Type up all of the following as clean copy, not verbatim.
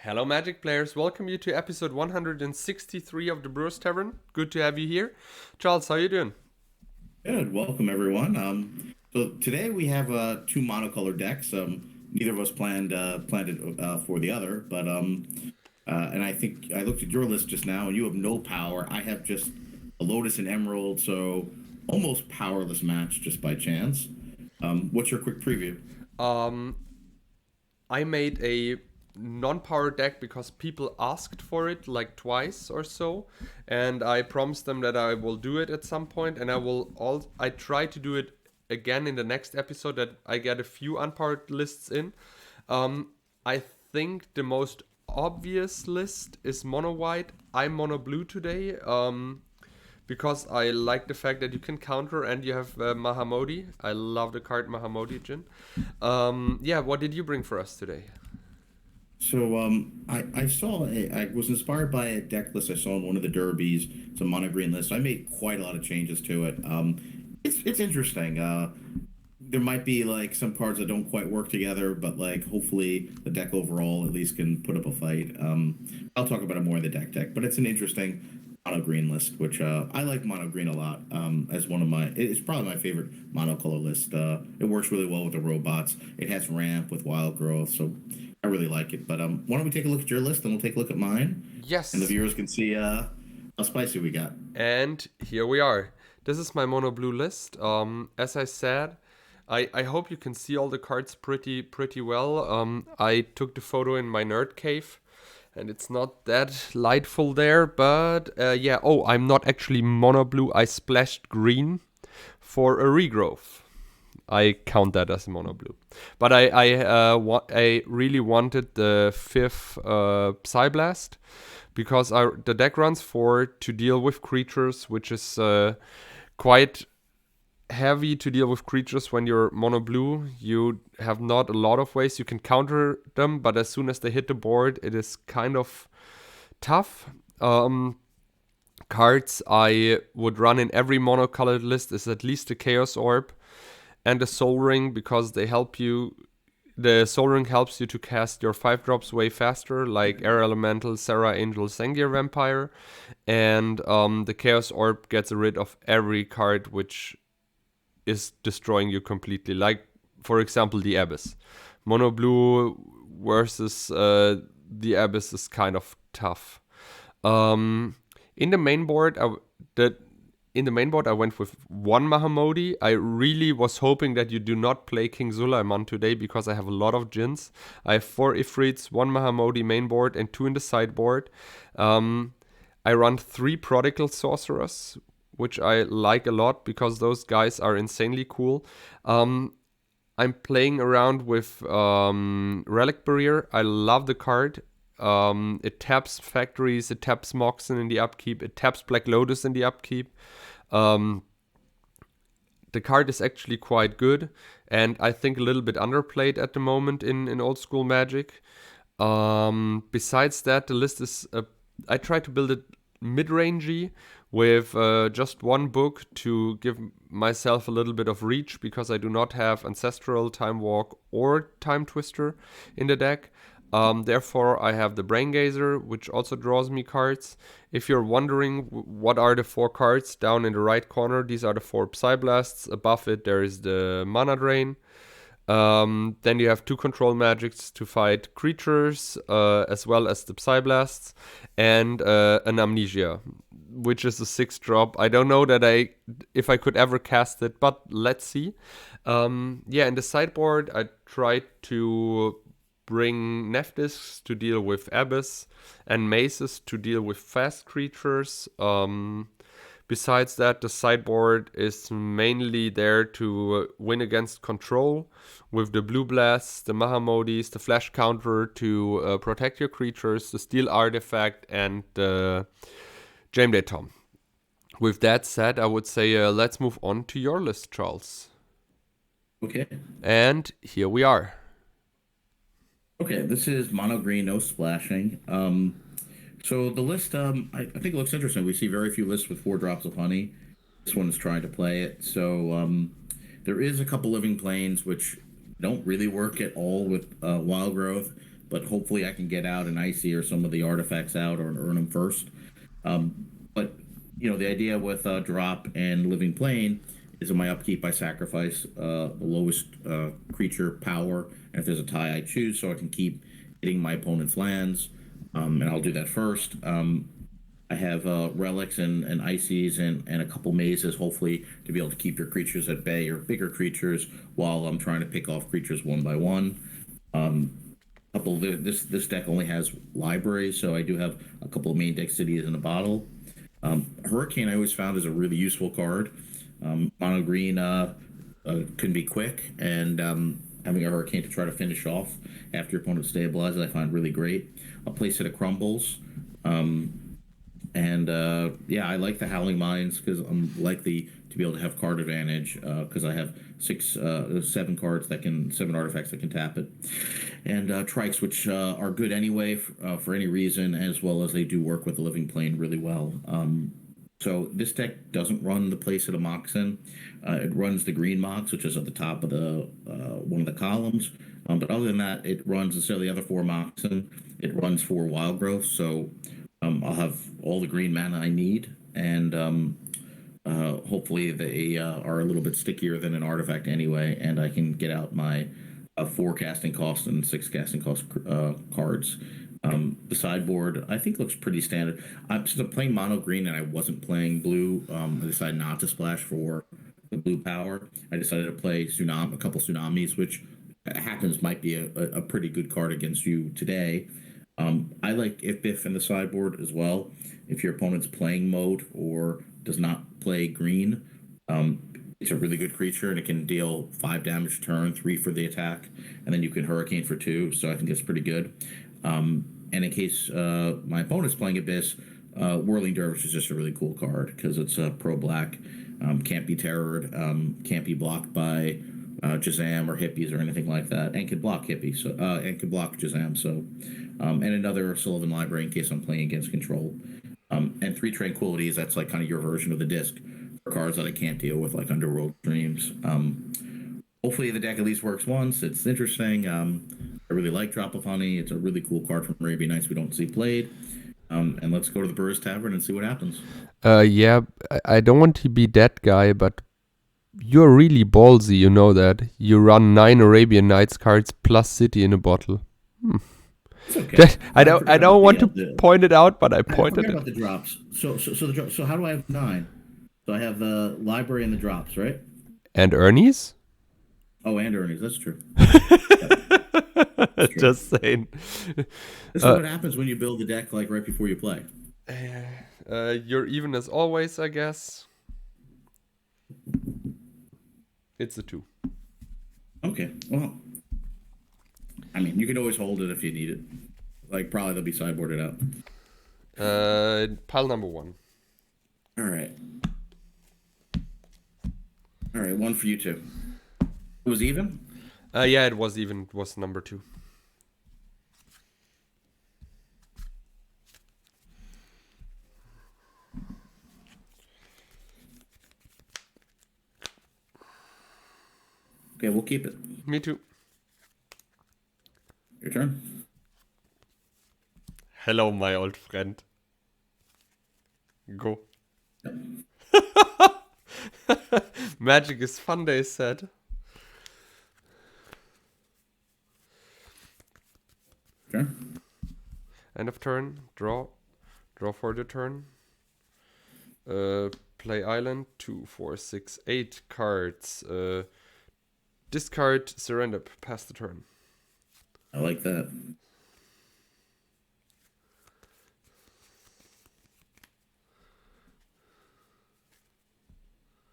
Hello, Magic players. Welcome you to episode 163 of the Brewers Tavern. Good to have you here. Charles, how you doing? Good. Welcome, everyone. So today we have two monocolor decks. Neither of us planned it for the other, but and I think I looked at your list just now, and you have no power. I have just a Lotus and Emerald, so almost powerless match just by chance. What's your quick preview? Um, I made a non-power deck because people asked for it like twice or so, and I promised them that I will do it at some point, and I try to do it again in the next episode that I get a few unpowered lists in. I think the most obvious list is mono white. I'm mono blue today. Because I like the fact that you can counter and you have Mahamodi. I love the card Mahamodi, Jin. Yeah, what did you bring for us today? So I was inspired by a deck list I saw in one of the derbies. It's a mono green list. I made quite a lot of changes to it. It's interesting. There might be like some cards that don't quite work together, but like hopefully the deck overall at least can put up a fight. I'll talk about it more in the deck, but it's an interesting mono green list, which I like mono green a lot. As one of my, it's probably my favorite monocolor list. It works really well with the robots. It has ramp with wild growth, so I really like it. But why don't we take a look at your list and we'll take a look at mine, and the Yes, viewers can see how spicy we got. and here we are. This is my mono blue list. As I said, I hope you can see all the cards pretty well. I took the photo in my nerd cave, and it's not that lightful there, but yeah. Oh, I'm not actually mono blue. I splashed green for a regrowth. I count that as mono blue. But I really wanted the fifth Psyblast because the deck runs 4 to deal with creatures, which is quite heavy to deal with creatures when you're mono blue. You have not a lot of ways you can counter them, but as soon as they hit the board, it is kind of tough. Cards I would run in every monocolored list is at least a Chaos Orb and a Soul Ring because they help you. The Soul Ring helps you to cast your 5 drops way faster, like Air Elemental, Serra Angel, Sengir Vampire. And the Chaos Orb gets rid of every card which is destroying you completely. Like, for example, the Abyss. Mono Blue versus the Abyss is kind of tough. Um, in the main board, the in the main board, I went with one Mahamodi. I really was hoping that you do not play King Sulaiman today because I have a lot of Jins. I have 4 Ifrits, 1 Mahamodi main board, and 2 in the sideboard. I run 3 Prodigal Sorcerers, which I like a lot because those guys are insanely cool. I'm playing around with Relic Barrier. I love the card. It taps factories, it taps Moxen in the upkeep, it taps Black Lotus in the upkeep. Um, the card is actually quite good, and I think a little bit underplayed at the moment in old school Magic. Besides that, the list is. I try to build it mid-rangey with just one book to give myself a little bit of reach because I do not have Ancestral, Time Walk, or Time Twister in the deck. Therefore, I have the Brain Gazer, which also draws me cards. If you're wondering what are the 4 cards down in the right corner, these are the 4 Psyblasts. Above it, there is the Mana Drain. Then you have 2 control magics to fight creatures, as well as the Psyblasts, and an Amnesia, which is a 6-drop. I don't know if I could ever cast it, but let's see. Yeah, in the sideboard, I tried to bring Nephthys to deal with Abyss and Maces to deal with fast creatures. Besides that, the sideboard is mainly there to win against control with the Blue Blasts, the Mahamodis, the Flash Counter to protect your creatures, the Steel Artifact, and the Jame Tom. With that said, I would say let's move on to your list, Charles. Okay. And here we are. Okay, this is mono green, no splashing. So the list, I think it looks interesting. We see very few lists with 4 drops of honey. This one is trying to play it. So there is a couple living planes which don't really work at all with wild growth. but hopefully I can get out an icy or some of the artifacts out or earn them first. But the idea with drop and living plane is in my upkeep I sacrifice the lowest creature power, and if there's a tie I choose, so I can keep hitting my opponent's lands, and I'll do that first. I have relics and ices and a couple mazes, hopefully, to be able to keep your creatures at bay or bigger creatures while I'm trying to pick off creatures one by one. Couple of this deck only has libraries, so I do have a couple of main deck cities in a bottle. Hurricane I always found is a really useful card. Mono green can be quick, and having a Hurricane to try to finish off after your opponent stabilizes, I find really great. I'll place it at crumbles. And yeah, I like the Howling Mines because I'm likely to be able to have card advantage because I have 7 artifacts that can tap it, and Trikes, which are good anyway for any reason, as well as they do work with the Living Plane really well. So this deck doesn't run the place of the Moxen. It runs the green Mox, which is at the top of the one of the columns. But other than that, it runs instead of the other 4 Moxen, it runs 4 Wild Growth. So I'll have all the green mana I need, and hopefully they are a little bit stickier than an artifact anyway, and I can get out my 4 casting cost and 6 casting cost cards. The sideboard I think looks pretty standard. Since I'm playing mono green and I wasn't playing blue, I decided not to splash for the blue power. I decided to play a couple tsunamis, which happens might be a pretty good card against you today. I like If in the sideboard as well. If your opponent's playing mode or does not play green, it's a really good creature and it can deal 5 damage turn, 3 for the attack, and then you can Hurricane for 2. So I think it's pretty good. And in case my opponent's playing Abyss, Whirling Dervish is just a really cool card because it's pro black, can't be terrored, can't be blocked by Jazam or hippies or anything like that, and can block hippies, and can block Jazam. So, and another Sylvan Library in case I'm playing against control. And 3 Tranquilities, that's like kind of your version of the disc for cards that I can't deal with, like Underworld Dreams. Hopefully the deck at least works once. It's interesting. I really like Drop of Honey. It's a really cool card from Arabian Nights we don't see played. And let's go to the Brewers Tavern and see what happens. Yeah, I don't want to be that guy, but you're really ballsy, you know that. You run 9 Arabian Nights cards plus City in a bottle. It's okay. I don't want to point it out, but I pointed it. About the drops. So how do I have 9? So I have the library and the drops, right? And Ernie's? Oh, and Ernie's. That's true. That's true. Just saying. This is what happens when you build the deck like right before you play. You're even as always, I guess. It's a 2. Okay. Well, I mean, you can always hold it if you need it. Like, probably they'll be sideboarded out. Pile number 1. All right. All right, 1 for you two. It was even? Yeah, it was even. It was number 2. Okay, we'll keep it. Me too. Your turn. Hello, my old friend. Go. Magic is fun, they said. Turn. End of turn. Draw. Draw for the turn. Play island. 2, 4, 6, 8 cards. Discard, surrender, pass the turn. I like that.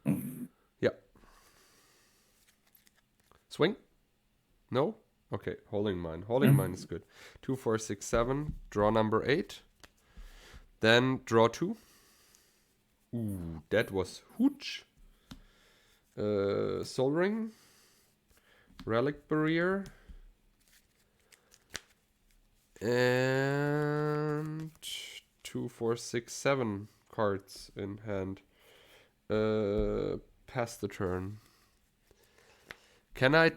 Oh. Yeah. Swing? No? Okay, holding mine. Holding mine is good. 2, 4, 6, 7. Draw number 8. Then draw 2. Ooh, that was hooch. Soul Ring. Relic Barrier. And 2, 4, 6, 7 cards in hand. Pass the turn. Can I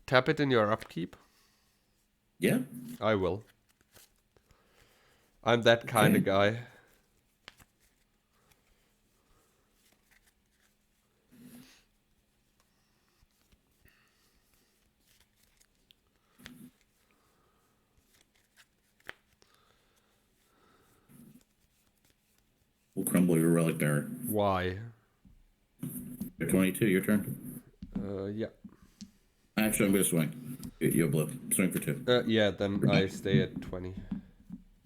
tap it in your upkeep? Yeah. I will. I'm that kind of Okay. guy. We'll crumble your relic bearer. Why? You're 22. Your turn. Yeah. Actually, I'm gonna swing. You're blue. Swing for 2. Yeah, then I stay at 20.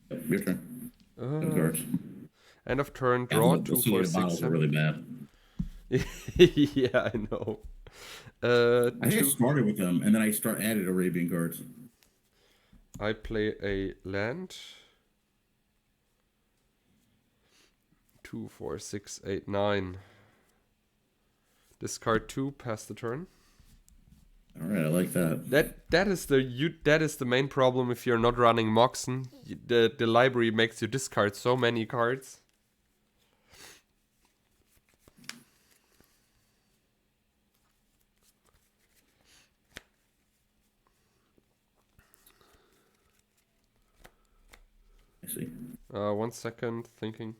Yep, your turn. 7 Uh, cards. End of turn, Yeah, draw those 2, 4, Silica 6, bottles are 7. really bad. Yeah, I know. I think I 2. started with them, and then I added Arabian cards. I play a land. 2, 4, 6, 8, 9. Discard 2, pass the turn. All right, I like that. That is the main problem if you're not running Moxen. The library makes you discard so many cards. I see. 1 second, thinking.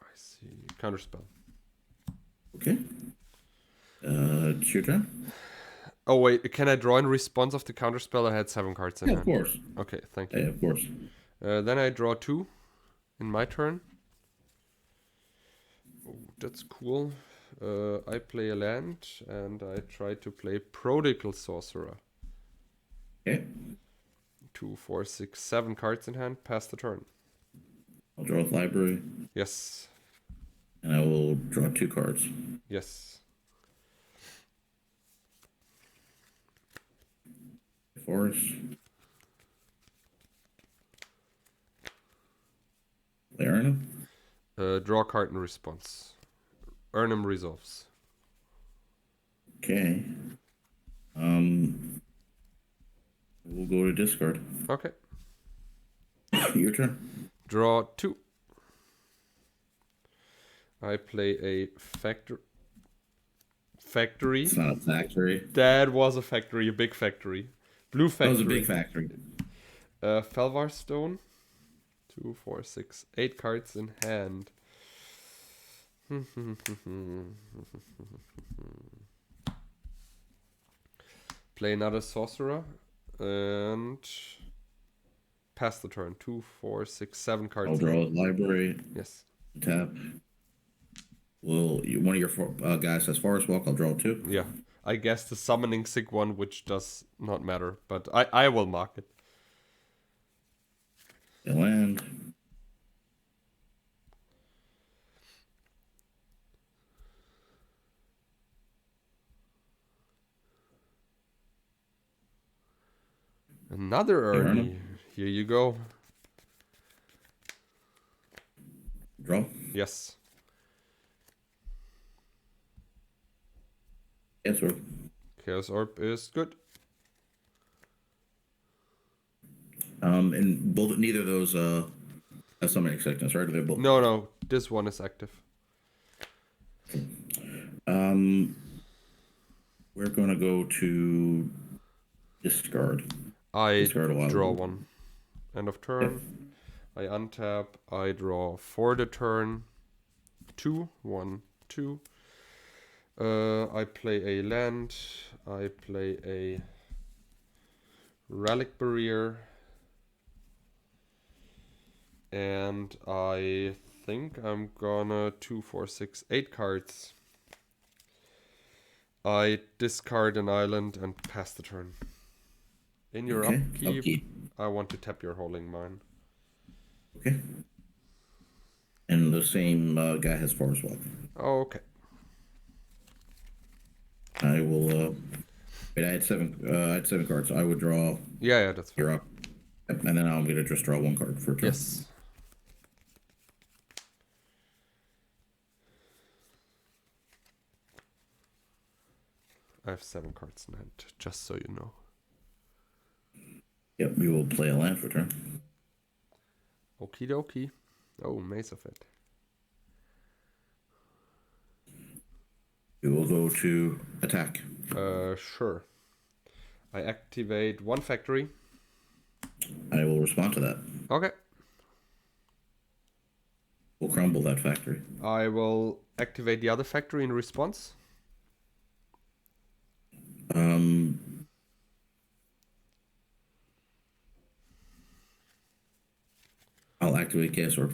I see. Counterspell. Okay. It's your turn. Oh wait, can I draw in response of the counterspell? I had 7 cards in Yeah, of hand. course. Okay, thank Yeah, you. of course. Then I draw 2 in my turn. Oh, that's cool. I play a land and I try to play Prodigal Sorcerer. Okay. 2, 4, 6, 7 cards in hand. Pass the turn. I'll draw a library, Yes. and I will draw 2 cards. Yes. Forest. Play Arnhem. Draw a card in response. Arnhem resolves. Okay. We'll go to discard. Okay. Your turn. Draw 2. I play a factory. It's not a factory. That was a factory, a big factory. Blue That factory. was a big factory. Felvar Stone. 2, 4, 6, 8 cards in hand. Play another sorcerer and pass the turn. 2, 4, 6, 7 cards. I'll draw a library. Yes. Tap. Well, one of your guys has Forest Walk. I'll draw 2. Yeah. I guess the summoning sick one, which does not matter, but I will mark it. A land. Another Hey, Ernie. Arnhem. Here you go. Draw. Yes. Yes, sir. Chaos Orb is good. And both neither of those have summoning sickness, right? Or they're both. No, this one is active. We're gonna go to discard. I Discard a while draw ago. 1. End of turn. I untap. I draw for the turn. 2, 1, 2. I play a land. I play a relic barrier. And I think I'm gonna 2, 4, 6, 8 cards. I discard an island and pass the turn. In your Okay. upkeep, I want to tap your Holding Mine. Okay. And the same guy has Forest Walk. Okay. I will. Wait, I had 7. I had 7 cards. So I would draw. Yeah, that's fine. You're up. Yep, and then I'm gonna just draw 1 card for a turn. Yes. I have 7 cards in hand, just so you know. Yep, we will play a land for turn. Okie dokie. Oh, Maze of It. We will go to attack. Sure. I activate one factory. I will respond to that. Okay. We'll crumble that factory. I will activate the other factory in response. I'll activate Chaos Orb.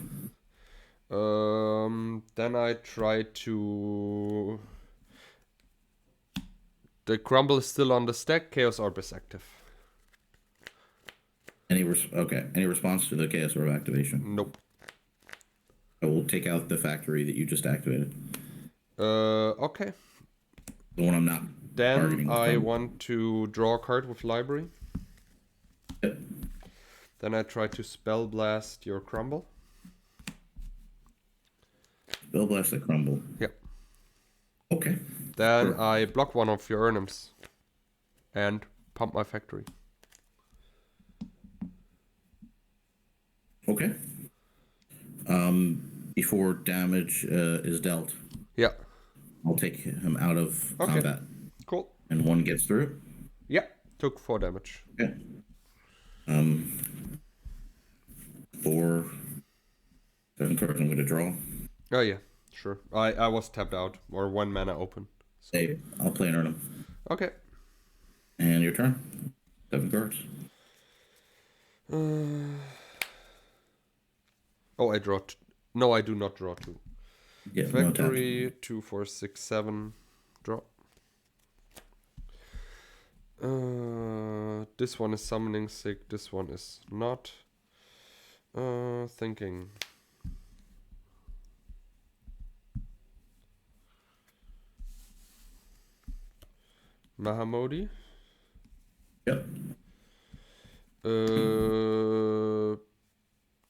Then I try to... The crumble is still on the stack. Chaos Orb is active. Any response to the Chaos Orb activation? Nope. I will take out the factory that you just activated. Okay. The one I'm not targeting. Then I want to draw a card with library. Yep. Then I try to spell blast your crumble. Spell blast the crumble. Yep. Okay. Then Sure. I block one of your Urnums and pump my factory. Okay. Before damage is dealt, Yeah. I'll take him out of Okay. combat. Cool. And one gets through. Yeah. Took 4 damage. Okay. 4, 7 cards I'm going to draw. Oh yeah. Sure. I was tapped out or 1 mana open. So. Hey, I'll play an Urnum. Okay. And your turn. 7 cards. Oh, I draw. No, I do not draw 2. Yeah, no tap. Factory 2, 4, 6, 7. Draw. This one is summoning sick. This one is not. Thinking. Mahamodi. Yep.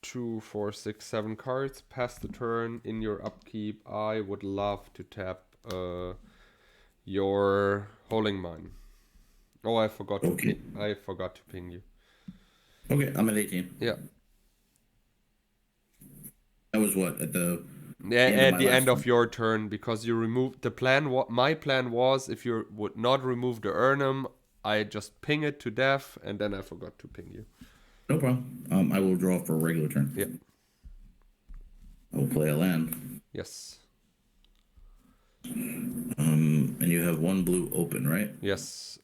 2, 4, 6, 7 cards. Pass the turn. In your upkeep, I would love to tap your Holding Mine. Oh, I forgot to ping you. Okay, I'm at 18. Yeah. That was what at the At the end last of your turn, because you removed the plan. What my plan was, if you would not remove the Urnum, I just ping it to death, and then I forgot to ping you. No problem. I will draw for a regular turn. Yeah. I will play a land. Yes. And you have 1 blue open, right? Yes.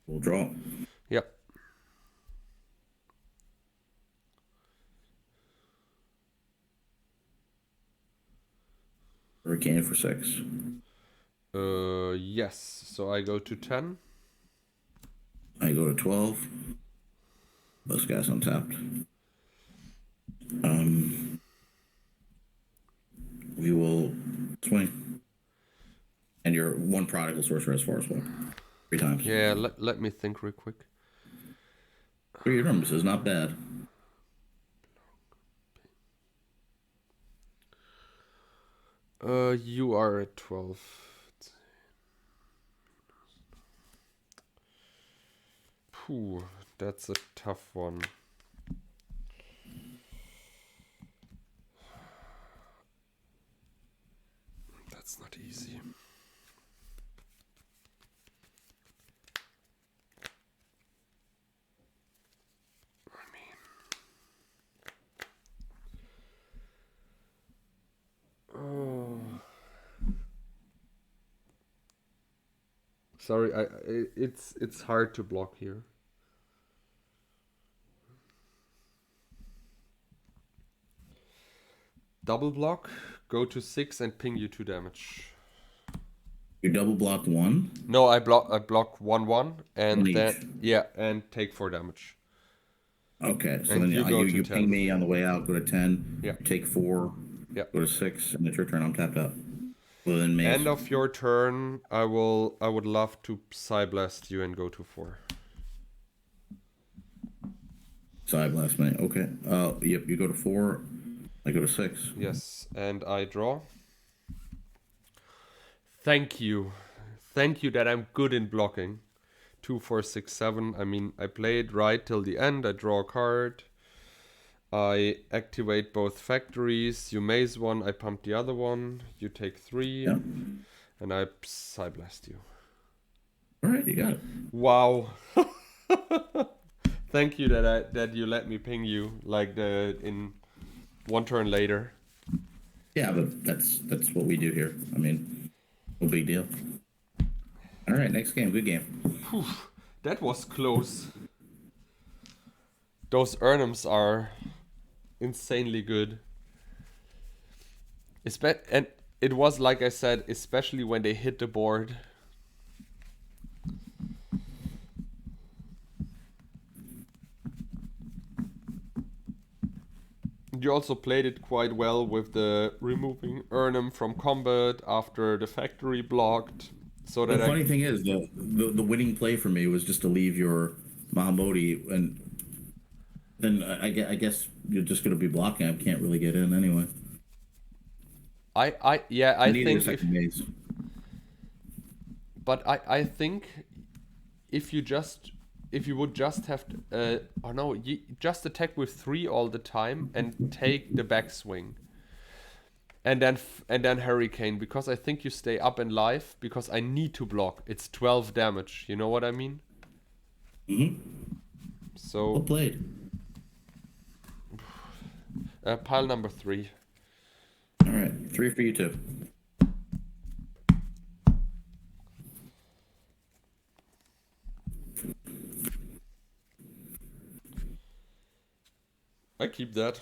We'll draw. Yep. Hurricane for 6. Yes. So I go to 10. I go to 12. Those guys untapped. We will swing. And your 1 prodigal sorcerer has forest walk. 3 times. Yeah. Let me think real quick. 3 Urnums is not bad. You are at 12. Phew, that's a tough one. That's not easy. Sorry, it's hard to block here. Double block, go to 6 and ping you 2 damage. You double block 1? No, I block 1/1 and One then each. and take 4 damage. Okay, so And then you go to you 10. ping me on the way out, go to 10, Yeah. you take 4, Yeah. go to 6, and it's your turn, I'm tapped out. Well, then Mace. End of your turn, I would love to Psyblast you and go to 4. Side blast me. Okay. Yep, you go to 4, I go to 6. Yes, and I draw. Thank you. Thank you that I'm good in blocking. 2, 4, 6, 7. I mean, I played right till the end. I draw a card. I activate both factories. You maze one, I pump the other one. You take 3. Yeah. And I Psy Blast you. All right, you got it. Wow. Thank you that you let me ping you like in one turn later. Yeah, but that's what we do here. I mean, no big deal. All right, next game. Good game. Whew, that was close. Those Urnums are insanely good. And it was like I said, especially when they hit the board. You also played it quite well with the removing Urnum from combat after the factory blocked. So The that funny thing is, the winning play for me was just to leave your Mahamodi, and then I guess you're just going to be blocking. I can't really get in anyway. I Needed a think if second base. but I think if you would just have or no, you just attack with 3 all the time and take the backswing. And then Hurricane, because I think you stay up and live because I need to block. It's 12 damage. You know what I mean? Mm-hmm. So Well played. Pile number 3. All right, 3 for you too. I keep that.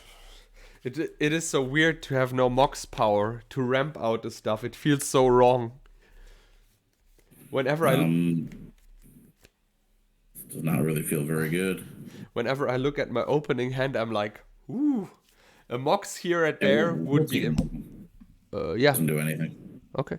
It is so weird to have no Mox power to ramp out the stuff. It feels so wrong. Whenever Does not really feel very good. whenever I look at my opening hand, I'm like, ooh, a Mox here and Yeah, there we'll would see be. him. Yeah. Doesn't do anything. Okay.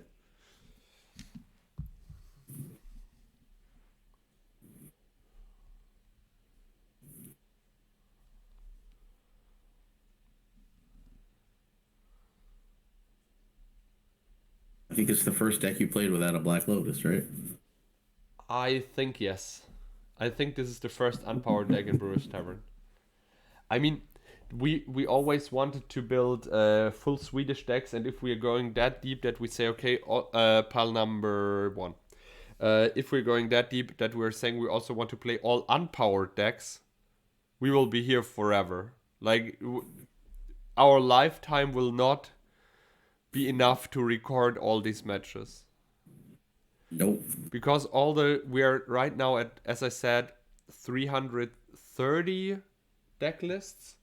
I think it's the first deck you played without a Black Lotus, right? I think yes. I think this is the first unpowered deck in Brewers Tavern. I mean, we always wanted to build full Swedish decks, and if we are going that deep that we say, okay, pile number 1. If we're going that deep that we're saying we also want to play all unpowered decks, we will be here forever. Like, our lifetime will not be enough to record all these matches. Nope. Because we are right now at, as I said, 330 deck lists.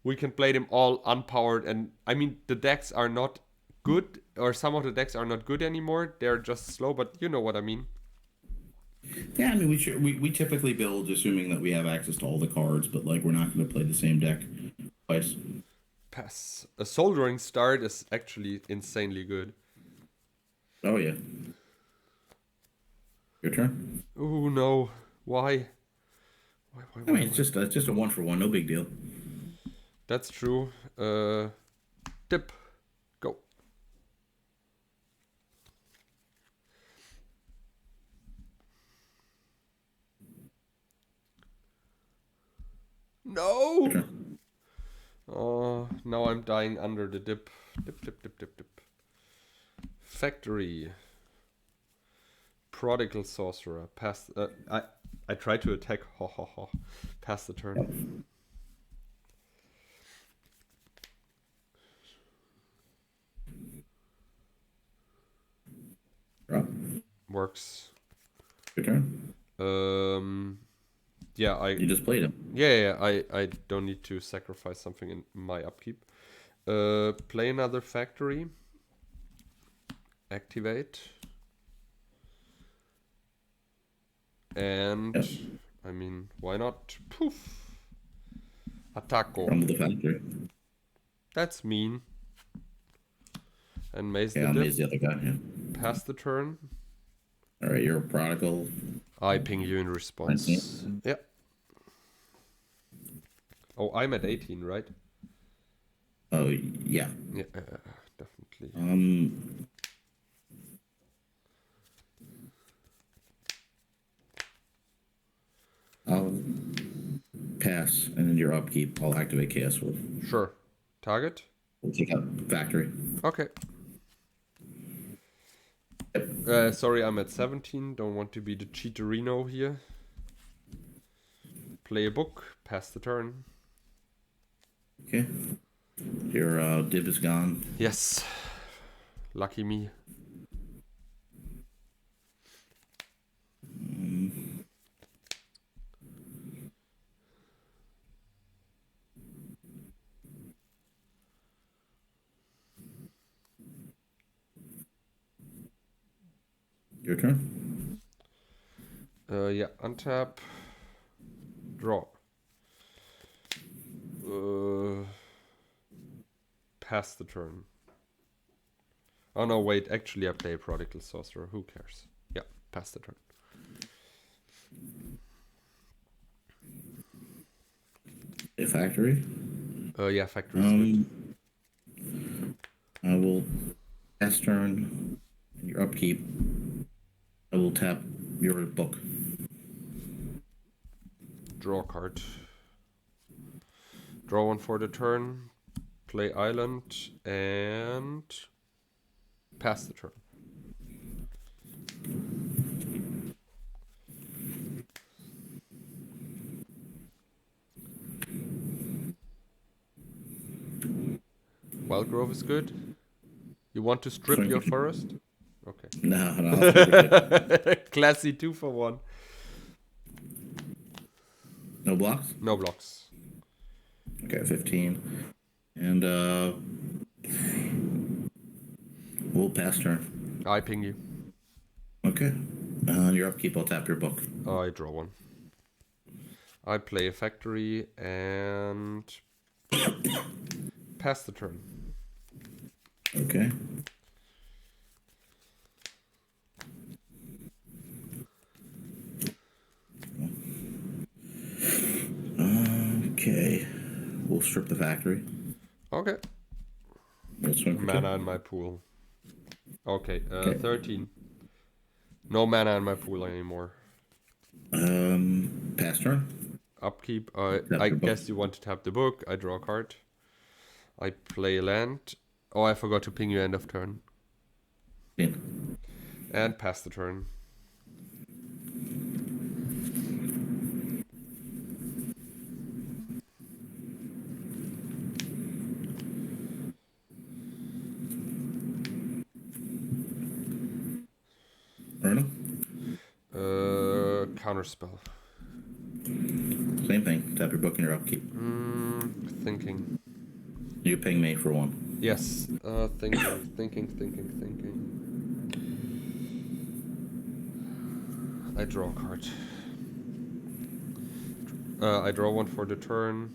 We can play them all unpowered, and I mean the decks are not good, or some of the decks are not good anymore. They're just slow, but you know what I mean. Yeah, I mean we typically build assuming that we have access to all the cards, but like we're not going to play the same deck twice. Pass. A soldering start is actually insanely good. Oh yeah. Your turn. Oh no! Why? I mean, it's just a 1-for-1, no big deal. That's true. Dip. Go. No! Oh, now I'm dying under the dip. Dip. Factory. Prodigal Sorcerer. Pass. I try to attack. Pass the turn. Works. Your turn. Yeah, You just played him. Yeah, I don't need to sacrifice something in my upkeep. Play another factory. Activate. And I mean, why not? Poof. Attacco. From the factory. That's mean. And maze Yeah, the maze the other guy. Yeah. Pass the turn. All right, you're a prodigal. I ping you in response. Yeah. Oh, I'm at 18, right? Oh yeah. Yeah, definitely. I'll pass, and then your upkeep. I'll activate Chaos Wolf. Sure. Target? We'll take out factory. Okay. Sorry, I'm at 17. Don't want to be the cheaterino here. Play a book. Pass the turn. Okay. Your div is gone. Yes. Lucky me. Your turn. Yeah, untap. Draw. Pass the turn. Oh no, wait. Actually, I play a Prodigal Sorcerer. Who cares? Yeah, pass the turn. A factory. Yeah, factory is good. I will pass turn. Your upkeep. I will tap your book. Draw a card. Draw one for the turn. Play island and pass the turn. Wild Grove is good. You want to strip your forest? Okay. No, I'll keep it good. Classy 2 for 1. No blocks? No blocks. Okay, 15. And we'll pass turn. I ping you. Okay. Your upkeep, I'll tap your book. I draw one. I play a factory and pass the turn. Okay. Okay. We'll strip the factory. Okay. We'll swing for Mana two. in my pool. Okay, Okay. 13. No mana in my pool anymore. Pass turn. Upkeep. Tap I your book. guess you want to tap the book. I draw a card. I play a land. Oh, I forgot to ping you end of turn. In. And pass the turn. Erna? Counterspell. Same thing. Tap your book and your upkeep. Thinking. You ping me for one. Yes. Thinking. I draw a card. I draw one for the turn.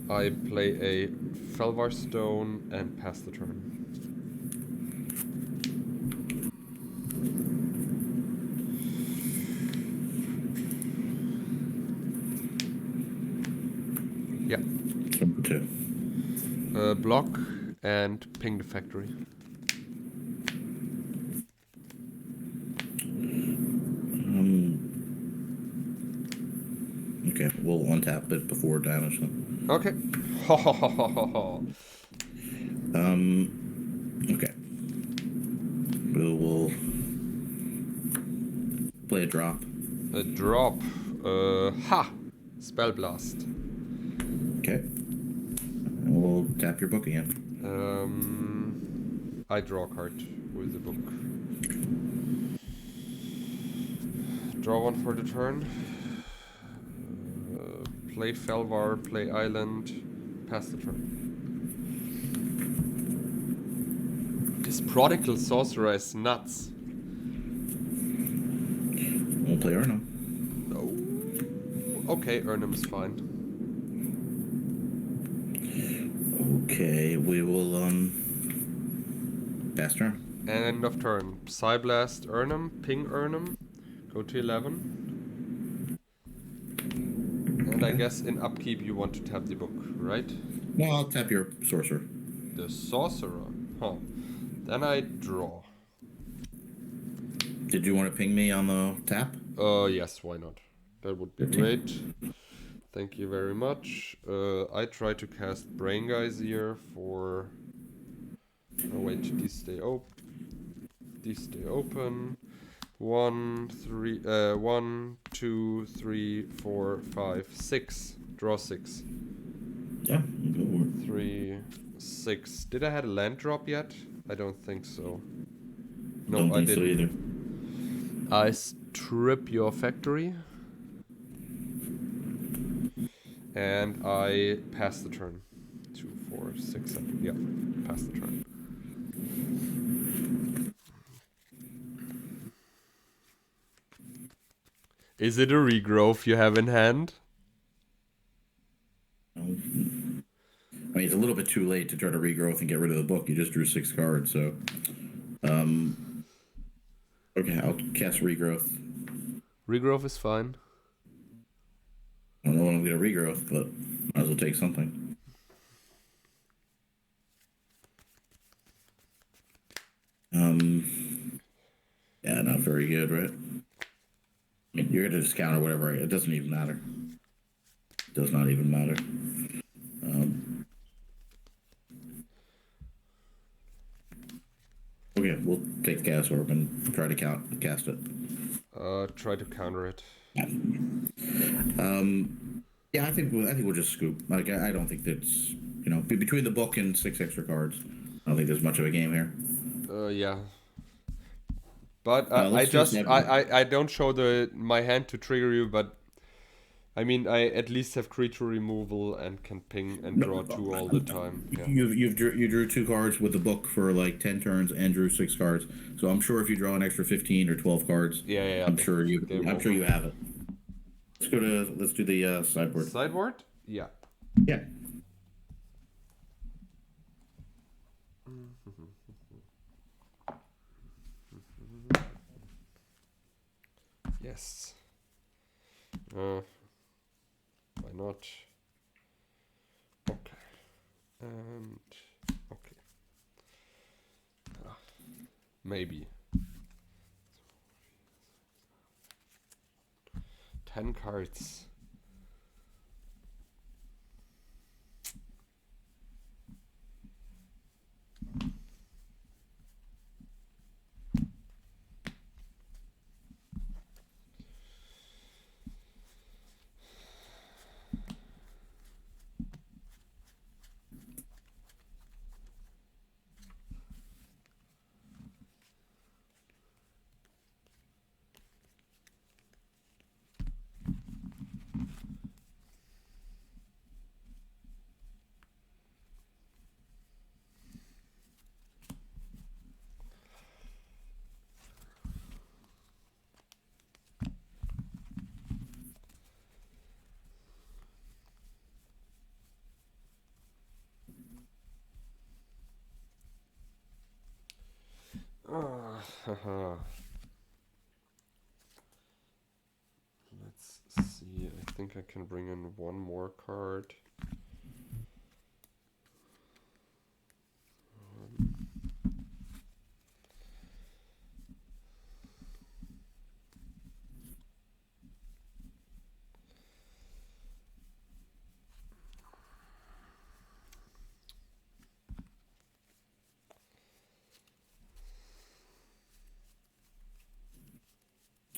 I play a Felvar Stone and pass the turn. Yeah. Swing for two. Block and ping the factory. Okay, we'll untap it before damage. Then. Okay. Okay. We'll play a drop. A drop. Ha! Spell Blast. Okay. And we'll tap your book again. I draw a card with the book. Draw one for the turn. Play Felvar, play Island, pass the turn. This Prodigal Sorcerer is nuts. We'll play Erna. No. Okay, Urnham is fine. Okay, we will pass turn. And end of turn. Psyblast Urnham, ping Urnham, go to 11. And I guess in upkeep you want to tap the book, right? No, I'll tap your sorcerer. The Sorcerer. Huh. Then I draw. Did you want to ping me on the tap? Yes, why not? That would be 15. great. Thank you very much. I try to cast Brain Geyser for... Oh wait, these stay open. These stay open. 1, 2, 3, 4, 5, 6. Draw 6. Yeah, go for it. 3, 6. Did I had a land drop yet? I don't think so. No, Don't I think so didn't. either. I strip your factory. And I pass the turn. 2, 4, 6, 7. Yeah, pass the turn. Is it a regrowth you have in hand? I mean, it's a little bit too late to try to regrowth and get rid of the book. You just drew 6 cards, so. Okay, I'll cast regrowth. Regrowth is fine. I don't know when I'm going to regrowth, but might as well take something. Yeah, not very good, right? I mean, you're going to discount or whatever. It doesn't even matter. It does not even matter. Okay, we'll take Gas Orb and try to cast it. Try to counter it. Yeah, I think we'll just scoop. Like, I don't think that's, between the book and 6 extra cards, I don't think there's much of a game here. Yeah. But Let's just I don't show my hand to trigger you, but I mean I at least have creature removal and can ping and draw 2 all the time. Yeah. You drew 2 cards with the book for like 10 turns and drew 6 cards. So I'm sure if you draw an extra 15 or 12 cards, Yeah. I'm sure you have it. Let's do the sideboard. Sideboard? Yeah. Yeah. Yes. Why not? Okay. And okay. Maybe. 10 cards. Let's see. I think I can bring in one more card.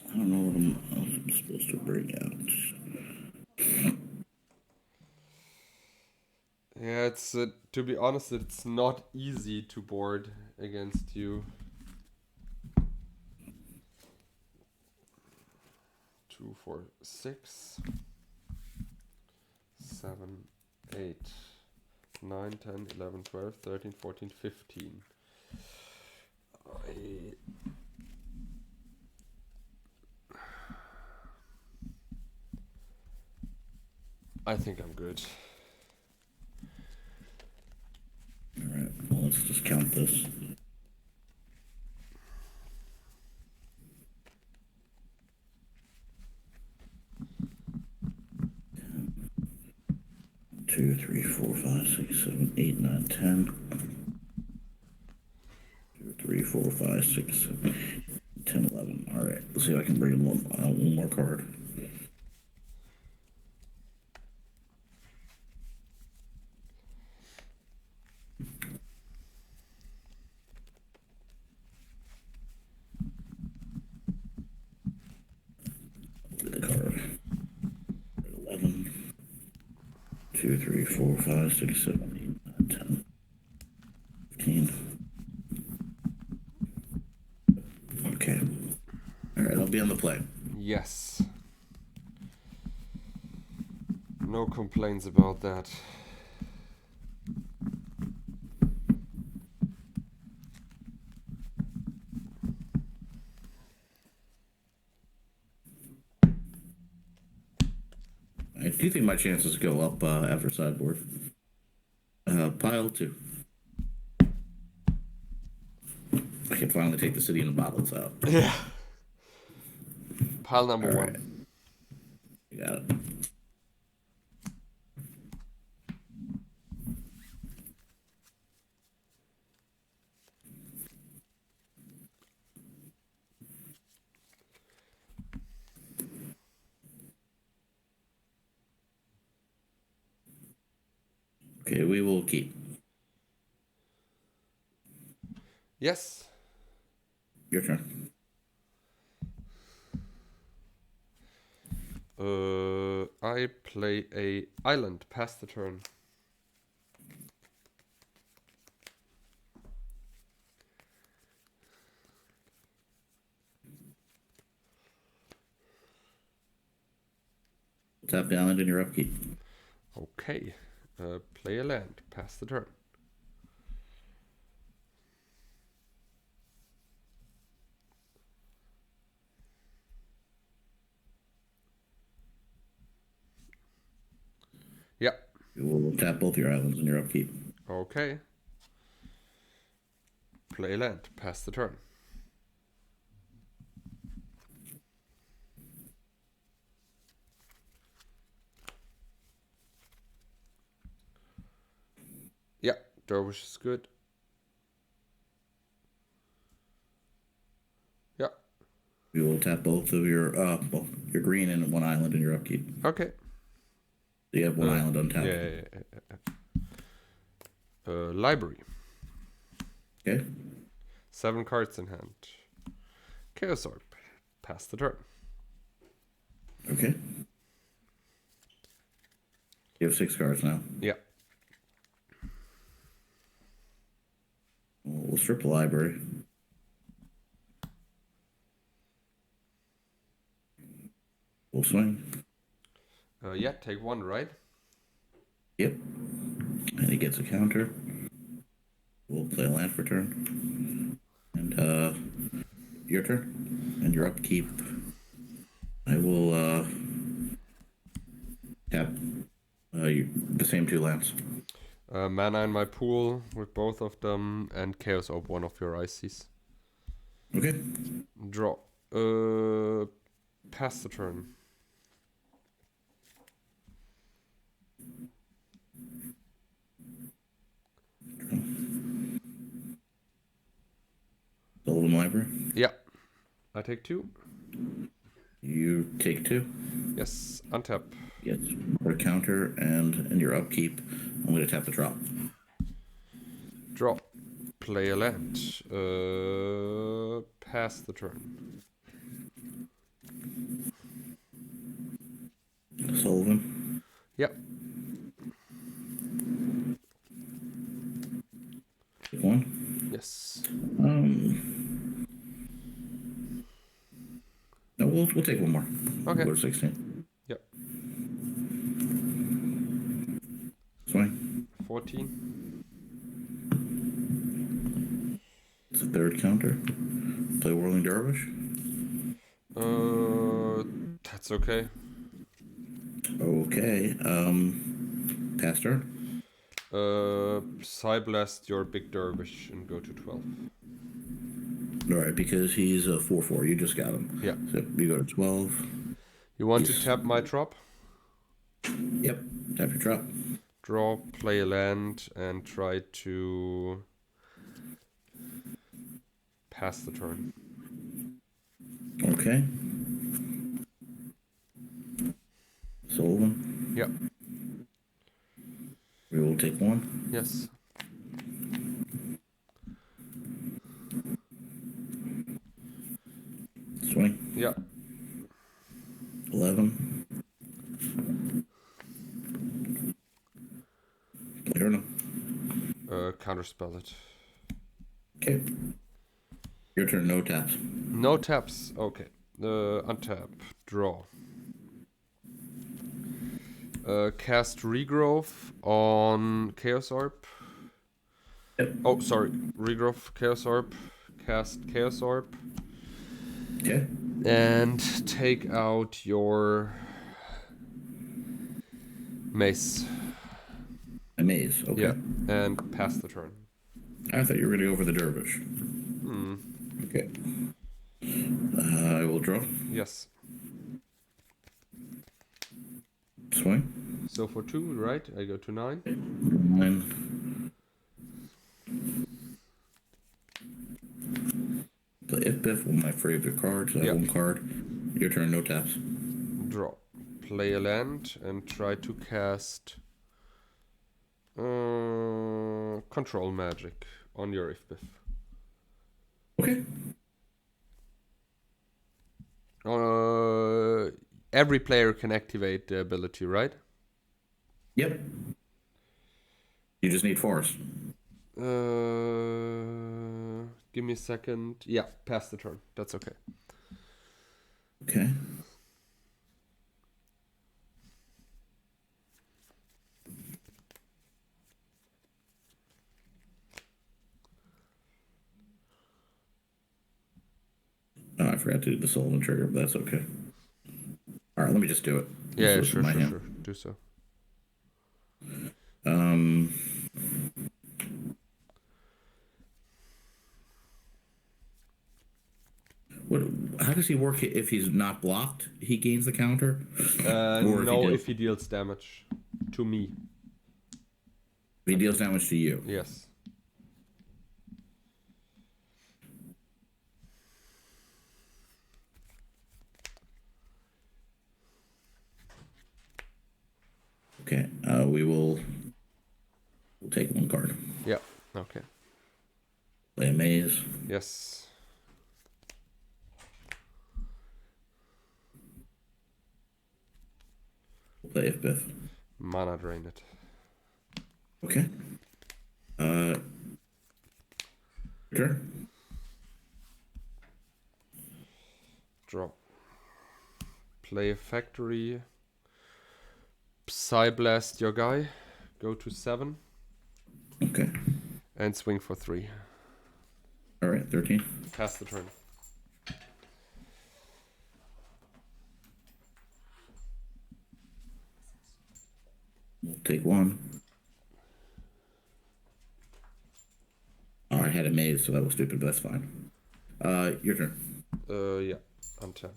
I don't know what I'm supposed to bring out. Yeah, it's to be honest, it's not easy to board against you. 2, 4, 6, 7, 8, 9, 10, 11, 12, 13, 14, 15. I think I'm good. Alright, well, let's just count this. Two, 3, 4, 5, 6, 7, 8, 9, 10. 2, 3, 4, 5, 6, 7, 10, 11. Alright, let's see if I can bring in one more card. 2, 3, 4, 5, 6, 7, 8, 9, 10, 15. Okay. All right, I'll be on the play. Yes. No complaints about that. I do think my chances go up after sideboard. Pile 2. I can finally take the city and the bottles out. Yeah. Pile number All 1. right. You got it. Okay, we will keep. Yes. Your turn. I play a island. Pass the turn. Tap the island in your upkeep. Okay. Play a land. Pass the turn. Yeah. You will tap both your islands in your upkeep. Okay. Play a land. Pass the turn. Yeah. Dervish is good. Yeah. You will tap both of your green and one island in your upkeep. Okay. You have one island untapped. Yeah. Library. Okay. 7 cards in hand. Chaos Orb. Pass the turn. Okay. You have 6 cards now. Yeah. We'll strip the library. We'll swing. Yeah, take 1, right? Yep. And he gets a counter. We'll play a land for turn. And your turn. And your upkeep. I will tap the same 2 lands. Mana in my pool with both of them, and Chaos Orb one of your ICs. Okay. Draw. Pass the turn. Golden library. Yeah. I take 2. You take 2. Yes. Untap. Yes. Or counter, and in your upkeep, I'm going to tap the drop. Draw. Play a land. Pass the turn. Sullivan. Yeah. Take 1. Yes. No, we'll take 1 more. Okay. We'll go to 16. Yep. Swing. 14. It's a 3rd counter. Play Whirling Dervish. That's okay. Okay. Pass turn. Psyblast your big dervish and go to 12. All right, because he's a 4/4. You just got him. Yeah. So you go to 12. You want to tap my drop? Yep. Tap your drop. Draw, play a land, and try to pass the turn. Okay. Sullivan. Yeah. We will take 1. Yes. Swing. Yeah. 11. counterspell it. Okay. Your turn. No taps. No taps. Okay. Untap. Draw. Cast Regrowth on Chaos Orb. Yep. Oh, sorry. Regrowth, Chaos Orb. Cast Chaos Orb. Okay. And take out your mace. A maze. Okay. Yeah. And pass the turn. I thought you were going to go for the dervish. Okay. I will draw. Yes. Swing. So for 2, right? I go to 9. 9. Play If one of my favorite cards. I have one card. Your turn. No taps. Draw. Play a land and try to cast control magic on your Ifbif. Okay. Every player can activate the ability, right? Yep. You just need force. Give me a second. Yeah, pass the turn. That's okay. Okay. Oh, I forgot to do the Sullivan trigger, but that's okay. All right, let me just do it. Yeah, sure. Do so. What? How does he work if he's not blocked? He gains the counter. No, if he deals damage to me. If he deals damage to you. Yes. Okay. We'll take one card. Yeah. Okay. Play a maze. Yes. Play Ifbif. Mana drain it. Okay. Turn. Draw. Play a factory. Psyblast your guy. Go to 7. Okay. And swing for 3. All right, 13. Pass the turn. We'll take one. Oh, I had a maze, so that was stupid, but that's fine. Your turn. Yeah. Untap.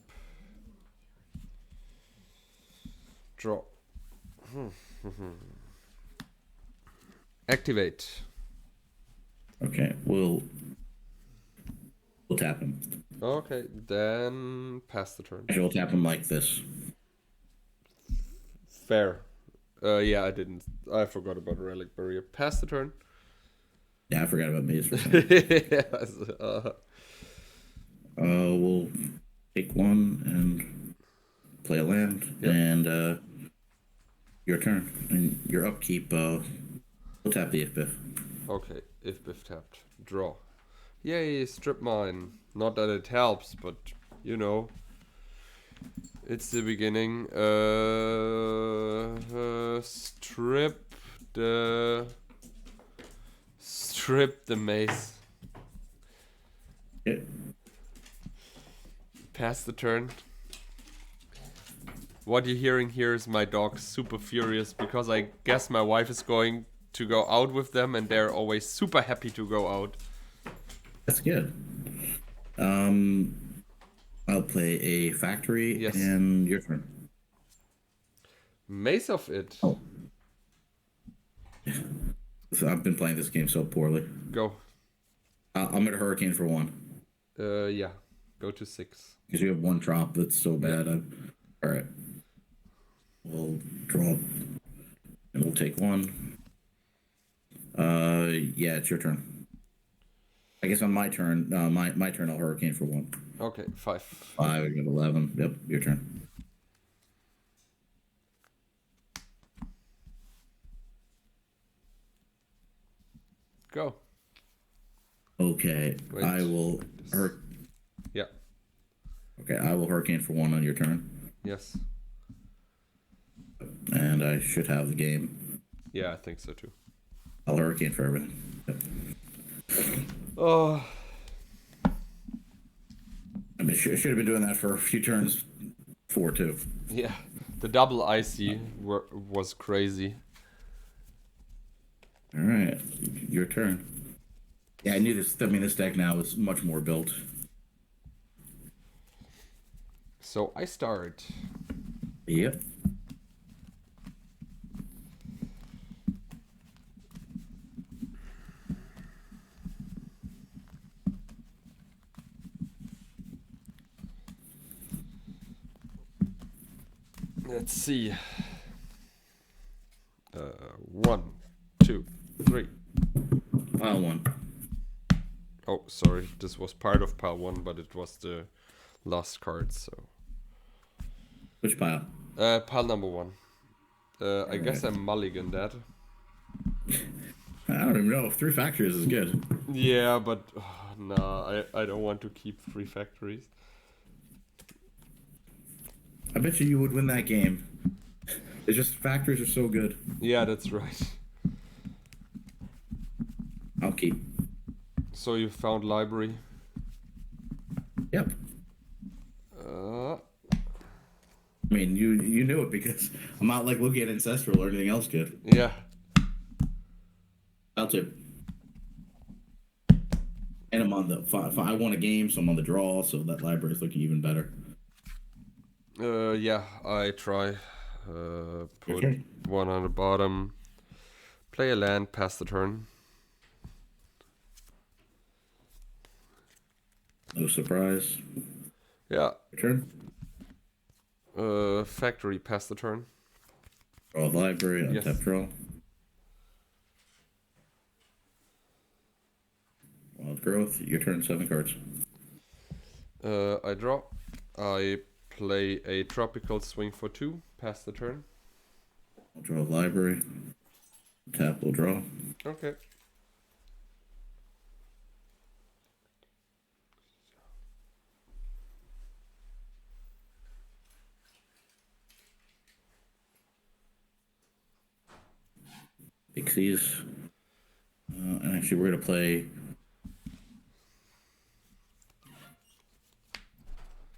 Draw. Activate. Okay, we'll tap him. Okay, then pass the turn. Actually, we'll tap him like this. Fair. Yeah, I didn't. I forgot about Relic Barrier. Pass the turn. Yeah, I forgot about maze for a second. Yes. We'll take one and play a land, and your turn. And your upkeep, we'll tap the Ifbif. Okay, if Biff tapped. Draw. Yay, strip mine. Not that it helps, but you know. It's the beginning. Strip the mace. Okay. Pass the turn. What you're hearing here is my dog super furious because I guess my wife is going to go out with them and they're always super happy to go out. That's good. I'll play a factory, Yes. and your turn. Mace of it. Oh. So I've been playing this game so poorly. Go. I'm at a hurricane for 1. Yeah. Go to 6. Because you have 1 drop. That's so bad. All right. We'll draw, and we'll take 1. Yeah, it's your turn. I guess on my turn, my turn, I'll hurricane for 1. Okay, 5. 5, I got 11. Yep, your turn. Go. Okay, Wait. I will Yeah. Okay, I will hurricane for 1 on your turn, Yes. and I should have the game. Yeah, I think so too. I'll hurricane for everything. Yep. Oh. I mean, should have been doing that for a few turns. 4 too. Yeah. The double icy was crazy. All right, your turn. Yeah, I knew this. I mean, this deck now is much more built. So I start. Yep. Let's see. 1, 2, 3. Pile 1. Oh, sorry. This was part of pile 1, but it was the last card, so. Which pile? Pile number 1. I guess I mulligan that. I don't even know. 3 factories is good. Yeah, but nah, I don't want to keep 3 factories. I bet you would win that game. It's just factories are so good. Yeah, that's right. I'll keep. So you found library? Yep. I mean, you knew it because I'm not like looking at Ancestral or anything else good. Yeah. I'll tip. And I'm on the... I won a game, so I'm on the draw, so that library is looking even better. Yeah, I try. Put Okay. 1 on the bottom. Play a land, pass the turn. No surprise. Yeah. Your turn. Factory, pass the turn. Draw the library, untap Yes. draw. Wild growth. Your turn, 7 cards. I draw. I play a tropical swing for 2, pass the turn. I'll draw the library. Tap will draw. Okay. Pixies. And actually, we're going to play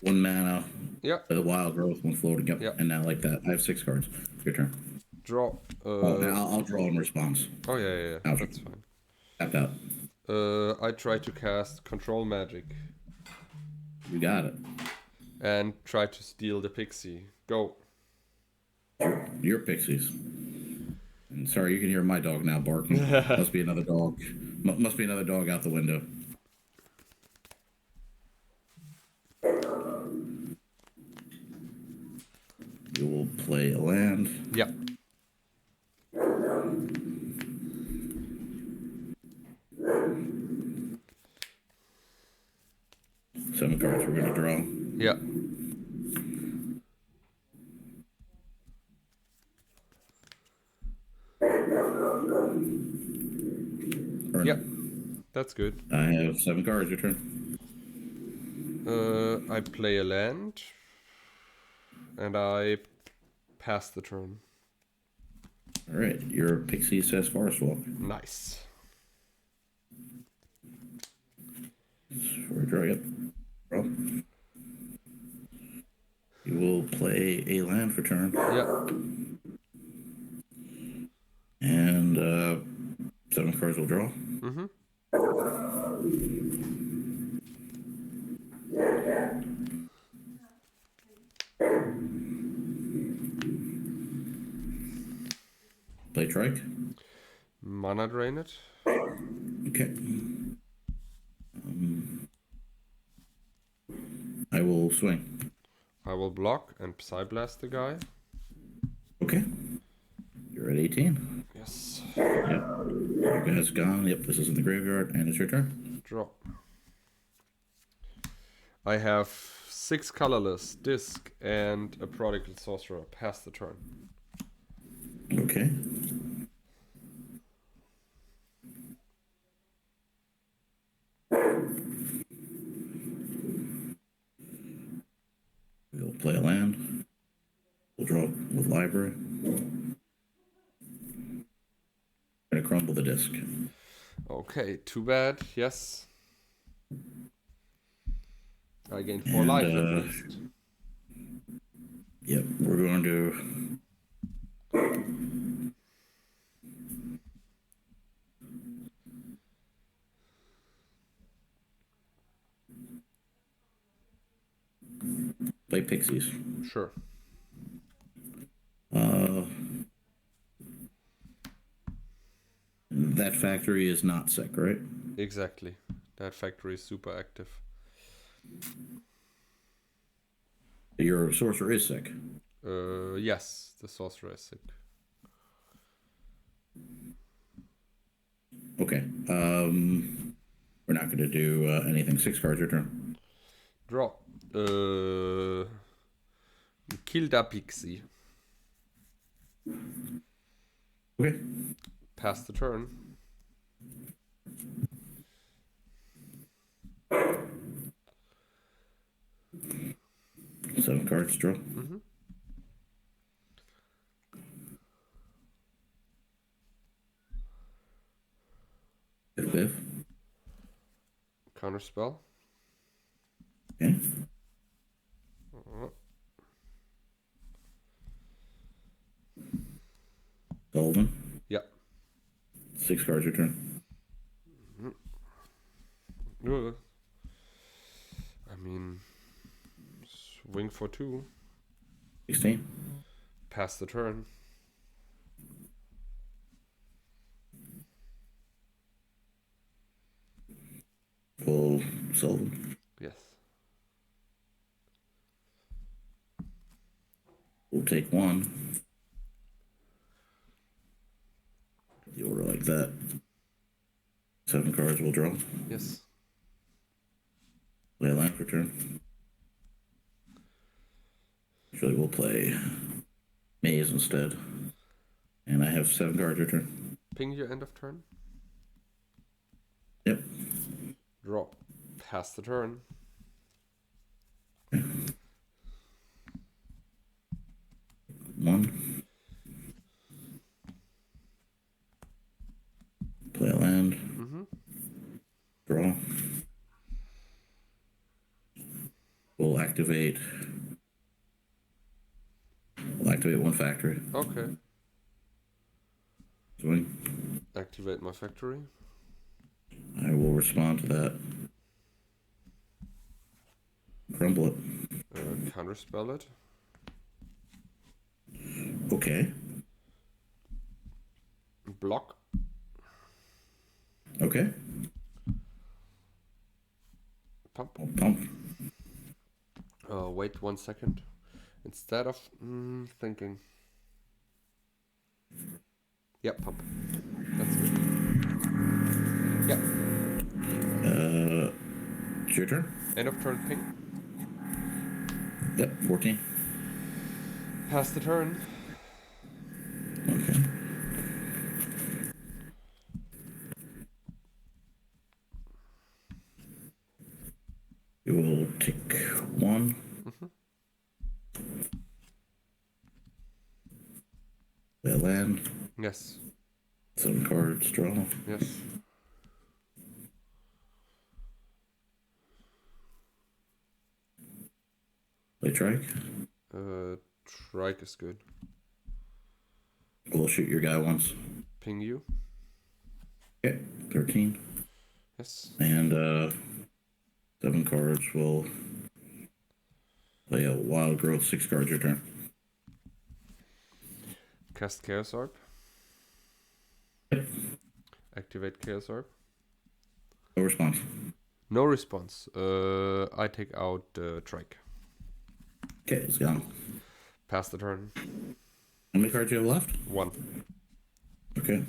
1 mana. Yeah. The wild growth, 1 floating. Yep. Yeah. And now like that. I have 6 cards. Your turn. Draw. I'll draw in response. Oh, yeah. Ouch. That's fine. Tapped out. I try to cast control magic You got it. and try to steal the pixie. Go. Your pixies. And sorry, you can hear my dog now barking. Must be another dog. Must be another dog out the window. You will play a land. Yeah. Seven cards we're going to draw. Yeah. Burn. Yeah. That's good. I have 7 cards. Your turn. I play a land and I pass the turn. All right. Your pixie says Forest Walk. Nice. For a draw. Yep. Draw. You will play a land for turn. Yeah. And 7 cards will draw. Mm-hmm. Play trike. Mana drain it. Okay. I will swing. I will block and Psyblast the guy. Okay. You're at 18. Yes. Yep. Your guy's gone. Yep, this is in the graveyard, and it's your turn. Draw. I have 6 colorless, disc, and a prodigal sorcerer. Pass the turn. Okay. We'll draw with library. Gonna crumble the disc. Okay, too bad. Yes. I gained 4 And, life at least. Yep, we're going to play Pixies. Sure. That factory is not sick, right? Exactly. That factory is super active. Your sorcerer is sick. Yes, the sorcerer is sick. Okay. We're not going to do anything. 6 cards your turn. Draw. Kill the pixie. Okay. Pass the turn. Seven cards, draw. Mm-hmm. Biff. Counter spell. Okay. Sullivan. Yeah. 6 cards your turn. I mean, swing for 2. 16. Pass the turn. Full Sullivan. Yes. We'll take 1. The order like that. 7 cards will draw. Yes. Play a land for turn. Actually, we'll play Maze instead. And I have 7 cards your turn. Ping your end of turn. Yep. Draw. Pass the turn. One. Play a land. Mm-hmm. Draw. We'll activate 1 factory. Okay. Swing. Activate my factory. I will respond to that. Crumble it. Counter spell it. Okay. Block. Okay. Pump. Pump. Wait 1 second. Instead of thinking. Yeah, pump. That's good. Yeah. It's your turn. End of turn ping. Yep. 14. Pass the turn. Okay. You will take 1. Mm-hmm. Play a land. Yes. 7 cards, draw. Yes. Play trike. Trike is good. We'll shoot your guy once. Ping you. Okay. 13. Yes. And 7 cards will play a wild growth. 6 cards your turn. Cast Chaos Orb. Yep. Activate Chaos Orb. No response. No response. I take out Trike. Okay, it's gone. Pass the turn. How many cards do you have left? 1. Okay.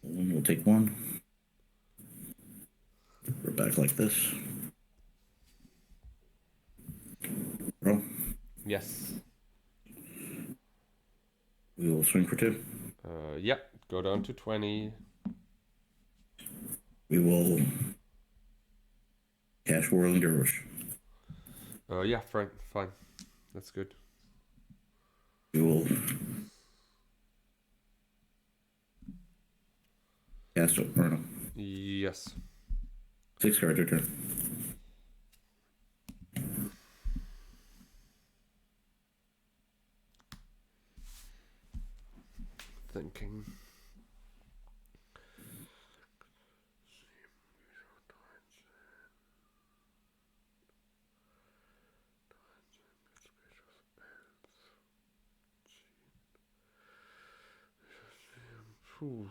We'll take 1. We're back like this. Roll. Yes. We will swing for 2. Yeah. Go down to 20. We will cash Whirling Dervish. Yeah, fine, fine. That's good. We will cast it. Or no. Yes. 6 cards your turn. Thinking. Phew.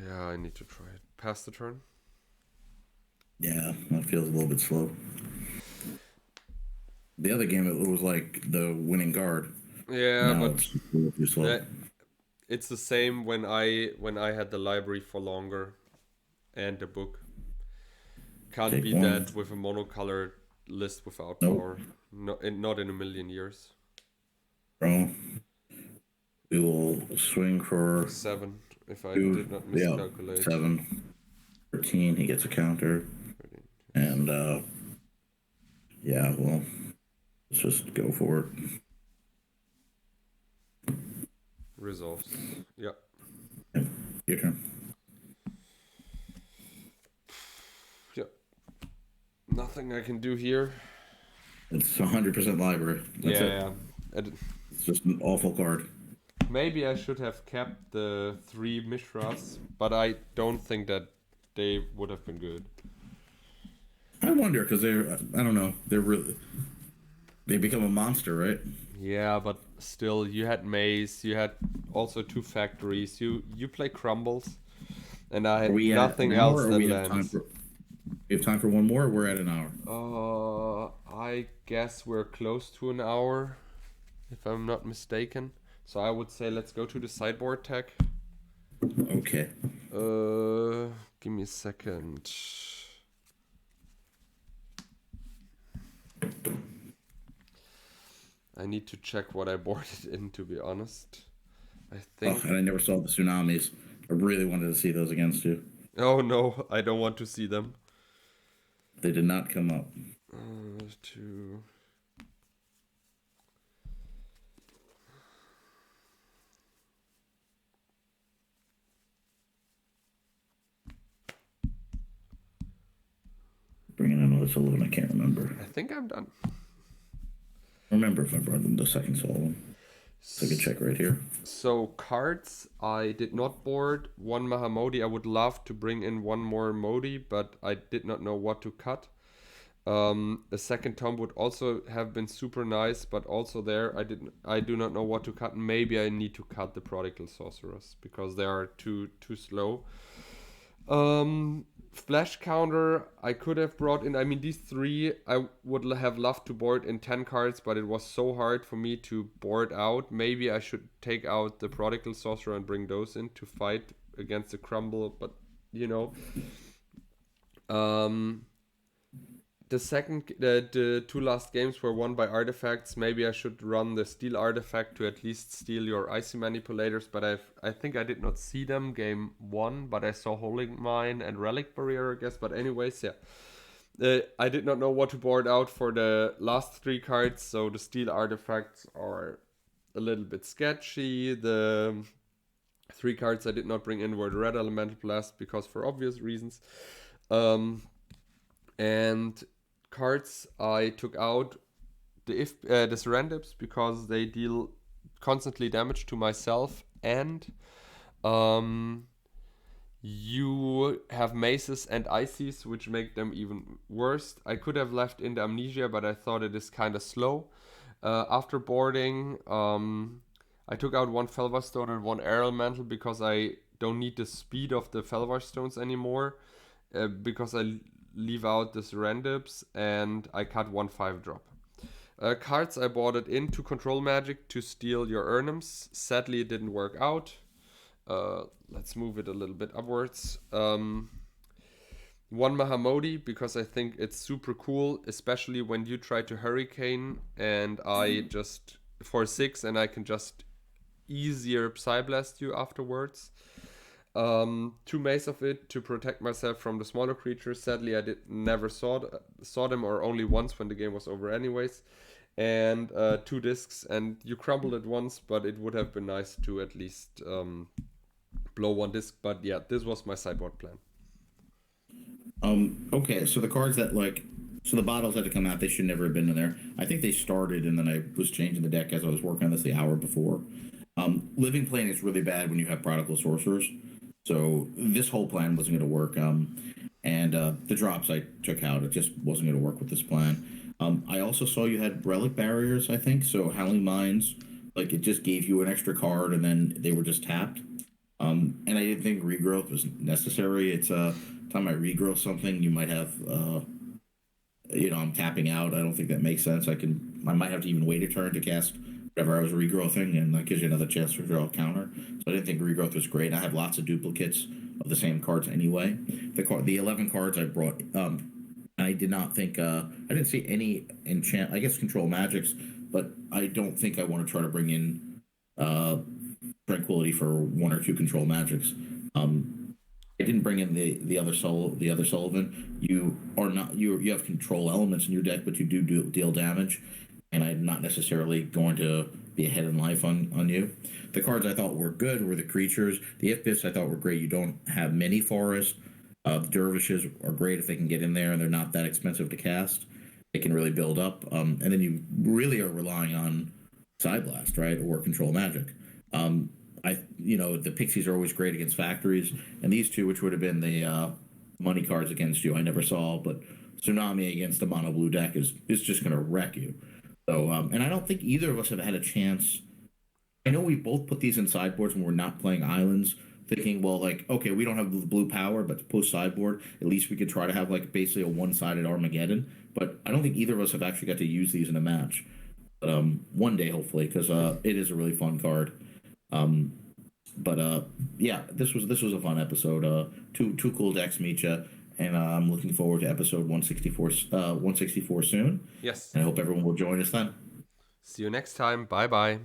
Yeah, I need to try it. Pass the turn. Yeah, that feels a little bit slow. The other game, it was like the winning guard. Yeah, Now but it's a little too slow. it's the same when I had the library for longer and the book. Can't Take beat one. that with a monocolored list without Nope. power. Not in a million years. Draw. We will swing for 7, if I 2. did not Yeah, miscalculate. 7. 13. He gets a counter. And, yeah, well, let's just go for it. Resolves. Yeah. Yep. Your turn. Yeah. Nothing I can do here. It's 100% library. That's it. Yeah. It's just an awful card. Maybe I should have kept the 3 Mishras, but I don't think that they would have been good. I wonder because I don't know, they become a monster, right? Yeah, but still, you had Maze, you had also 2 factories. You play Crumbles, and I Are had we at an nothing hour, else or than we have time lands. for one more? Or we're at an hour. I guess we're close to an hour, if I'm not mistaken. So I would say let's go to the sideboard tech. Okay. Give me a second. I need to check what I boarded in, to be honest. I Oh, think. and I never saw the tsunamis. I really wanted to see those against you. Oh no, I don't want to see them. They did not come up. To. Bringing in another Sullivan, I can't remember. I think I'm done. Remember if I brought them the second Sullivan. So I can check right here. So cards, I did not board. 1 Mahamodi. I would love to bring in 1 more Modi, but I did not know what to cut. A second Tom would also have been super nice, but also there I do not know what to cut. Maybe I need to cut the Prodigal Sorcerers because they are too slow. Flash counter I could have brought in. I mean, these 3 I would have loved to board in 10 cards, but it was so hard for me to board out. Maybe I should take out the Prodigal Sorcerer and bring those in to fight against the Crumble, but you know. The 2 last games were won by artifacts. Maybe I should run the Steel artifact to at least steal your Icy Manipulators, but I think I did not see them game 1, but I saw Holding Mine and Relic Barrier, I guess. But anyways, yeah. I did not know what to board out for the last 3 cards, so the Steel artifacts are a little bit sketchy. The 3 cards I did not bring in were the Red Elemental Blast, because for obvious reasons. And cards I took out the Serendips because they deal constantly damage to myself, and you have maces and ices which make them even worse. I could have left in the Amnesia, but I thought it is kind of slow. After boarding, I took out 1 Felvar Stone and 1 Air Elemental because I don't need the speed of the Felvar Stones anymore, because I leave out the Serendips, and I cut 1 5-drop. Cards I bought it in to control magic to steal your Ernems. Sadly, it didn't work out. Let's move it a little bit upwards. 1 Mahamodi because I think it's super cool, especially when you try to Hurricane and I just for 6 and I can just easier Psyblast you afterwards. Two mace of it to protect myself from the smaller creatures. Sadly, I did never saw them, or only once when the game was over, anyways. And two discs, and you crumbled it once, but it would have been nice to at least blow one disc. But yeah, this was my sideboard plan. Okay, so the cards that so the bottles had to come out. They should never have been in there. I think they started, and then I was changing the deck as I was working on this the hour before. Living Plane is really bad when you have Prodigal Sorcerers. So this whole plan wasn't going to work. And the drops I took out, it just wasn't going to work with this plan. I also saw you had Relic Barriers, I think. So Howling Mines, like it just gave you an extra card, and then they were just tapped. And I didn't think regrowth was necessary. It's time I regrow something, you might have I'm tapping out. I don't think that makes sense. I might have to even wait a turn to cast whatever I was regrowthing, and that gives you another chance to draw a counter. So I didn't think regrowth was great. I have lots of duplicates of the same cards anyway. The 11 cards I brought, I did not think I didn't see any enchant. I guess control magics, but I don't think I want to try to bring in tranquility for one or two control magics. I didn't bring in the other Sullivan. You are not you have control elements in your deck, but you do deal damage, and I'm not necessarily going to be ahead in life on you. The cards I thought were good were the creatures. The Ifbits I thought were great. You don't have many forests. The dervishes are great if they can get in there, and they're not that expensive to cast. They can really build up, and then you really are relying on Psyblast, right, or control magic. The pixies are always great against factories, and these two, which would have been the money cards against you, I never saw. But Tsunami against the mono blue deck is just going to wreck you. So, and I don't think either of us have had a chance. I know we both put these in sideboards when we're not playing islands, thinking, well, like, okay, we don't have the blue power, but post sideboard, at least we could try to have like basically a one-sided Armageddon. But I don't think either of us have actually got to use these in a match. But one day, hopefully, because it is a really fun card. But yeah, this was a fun episode. Two cool decks, Mitja, and I'm looking forward to episode 164 soon. Yes. And I hope everyone will join us then. See you next time. Bye bye.